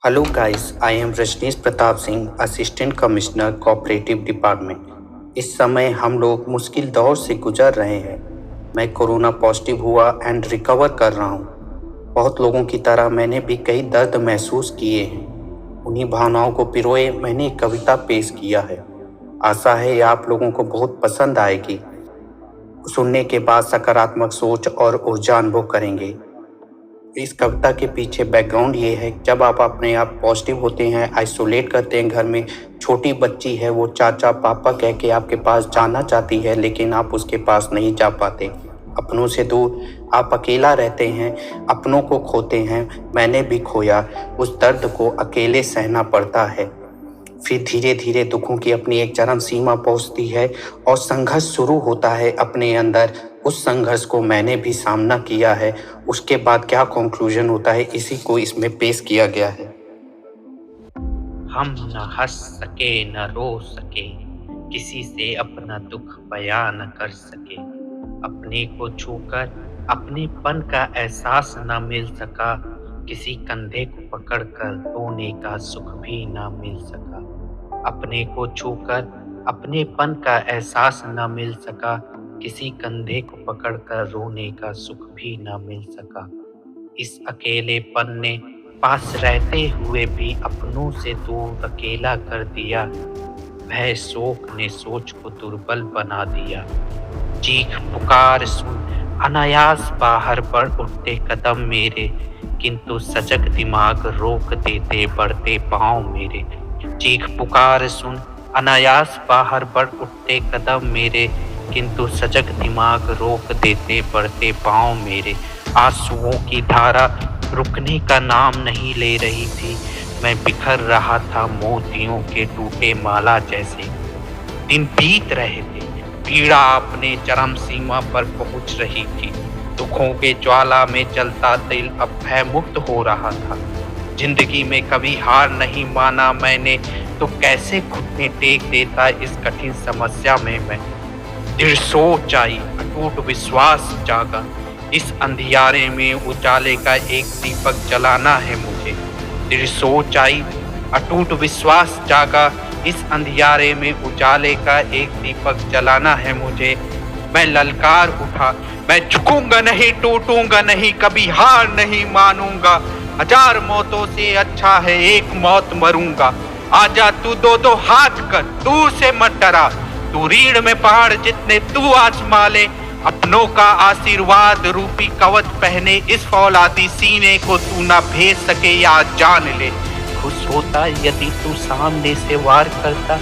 Hello guys, I am Rajneesh Pratap Singh, assistant commissioner cooperative department. इस समय हम लोग मुश्किल दौर से गुजर रहे हैं। मैं कोरोना पॉजिटिव हुआ एंड रिकवर कर रहा हूँ। बहुत लोगों की तरह मैंने भी कई दर्द महसूस किए हैं। उन्हीं भावनाओं को पिरोए मैंने एक कविता पेश किया है। आशा है आप लोगों को बहुत पसंद आएगी। सुनने के बाद सकारात्मक सोच और ऊर्जा अनुभव करेंगे। इस कविता के पीछे बैकग्राउंड ये है, जब आप अपने आप पॉजिटिव होते हैं, आइसोलेट करते हैं घर में, छोटी बच्ची है वो चाचा पापा कह के आपके पास जाना चाहती है लेकिन आप उसके पास नहीं जा पाते। अपनों से दूर आप अकेला रहते हैं, अपनों को खोते हैं। मैंने भी खोया, उस दर्द को अकेले सहना पड़ता है। फिर धीरे धीरे दुखों की अपनी एक चरम सीमा पहुंचती है और संघर्ष शुरू होता है अपने अंदर। उस संघर्ष को मैंने भी सामना किया है। उसके बाद क्या कंक्लूजन होता है, इसी को इसमें पेश किया गया है। हम न हंस सके न रो सके, किसी से अपना दुख बयां न कर सके। अपने को छूकर अपनेपन का एहसास न मिल सका, किसी कंधे को पकड़कर रोने का सुख भी न मिल सका। अपने को छूकर अपनेपन का एहसास न मिल सका, किसी कंधे को पकड़कर रोने का सुख भी न मिल सका। इस अकेलेपन ने पास रहते हुए भी अपनों से दूर अकेला कर दिया। भय शोक ने सोच को दुर्बल बना दिया। चीख पुकार सुन अनायास बाहर बढ़ उठते कदम मेरे, किंतु सजग दिमाग रोक देते बढ़ते पाँव मेरे। चीख पुकार सुन अनायास बाहर बढ़ उठते कदम मेरे, किंतु सजग दिमाग रोक देते बढ़ते पाँव मेरे। आंसुओं की धारा रुकने का नाम नहीं ले रही थी, मैं बिखर रहा था मोतियों के टूटे माला जैसे। दिन बीत रहे थे, पीड़ा अपने चरम सीमा पर पहुंच रही थी। दुखों के ज्वाला में जलता दिल अब भय मुक्त हो रहा था। जिंदगी में कभी हार नहीं माना मैंने, तो कैसे घुटने टेक देता इस कठिन समस्या में मैं। दृढ़ सोच आई, अटूट विश्वास जागा, इस अंधियारे में उजाले का एक दीपक जलाना है मुझे। दृढ़ सोच आई, अटूट विश्वास जागा, इस अंधियारे में उजाले का एक दीपक जलाना है मुझे। मैं ललकार उठा, मैं झुकूंगा नहीं, टूटूंगा नहीं, कभी हार नहीं मानूंगा। हजार मौतों से अच्छा है एक मौत मरूंगा। आजा तू दो दो हाथ कर, दूर से मत डरा, तू रीढ़ में पहाड़ जितने तू आजमा ले। अपनों का आशीर्वाद रूपी कवच पहने इस फौलादी सीने को तू ना भेज सके या जान ले। खुश होता यदि तू सामने से वार करता,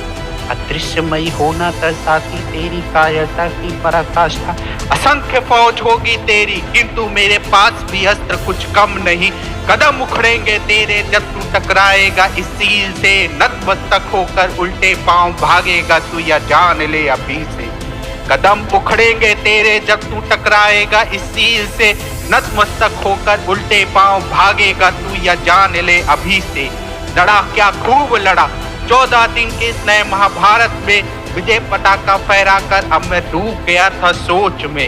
अदृश्यमयी होना तरसाती तेरी कायरता की पराकाष्ठा। असंख्य फौज होगी तेरी, किंतु मेरे पास भी अस्त्र कुछ कम नहीं। कदम उखड़ेंगे तेरे जब तू टकराएगा इस सील से, नतमस्तक होकर उल्टे पांव भागेगा तू, या जान ले अभी से। कदम उखड़ेंगे तेरे जब तू टकराएगा इस सील से, नतमस्तक होकर उल्टे पांव भागेगा तू, या जान ले अभी से। लड़ा क्या खूब लड़ा 14 दिन के इस नए महाभारत में, विजय पताका फहराकर अब मैं डूब गया था सोच में।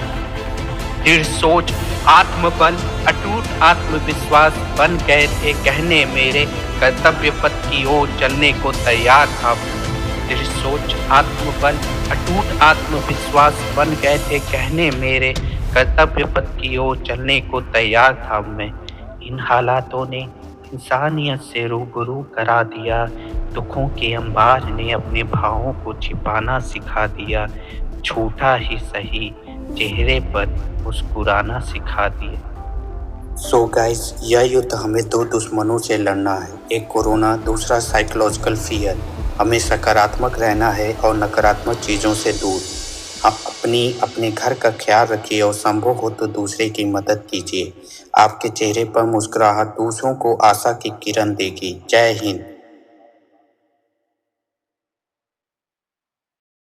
दृढ़ सोच आत्मबल अटूट आत्मविश्वास बन गए थे कहने मेरे, कर्तव्य पथ की ओर चलने को तैयार था। दृढ़ सोच आत्मबल अटूट आत्मविश्वास बन गए थे कहने मेरे, कर्तव्य पथ की ओर चलने को तैयार था मैं। इन हालातों ने इंसानियत से रूबरू करा दिया, दुखों के अंबार ने अपने भावों को छिपाना सिखा दिया। झूठा ही सही चेहरे पर मुस्कुराना सिखा दिया। सो गाइस, यह युद्ध हमें दो दुश्मनों से लड़ना है, एक कोरोना, दूसरा साइकोलॉजिकल फियर। हमें सकारात्मक रहना है और नकारात्मक चीज़ों से दूर। आप अपने घर का ख्याल रखिए और संभव हो तो दूसरे की मदद कीजिए। आपके चेहरे पर मुस्कुराहट दूसरों को आशा की किरण देगी। जय हिंद।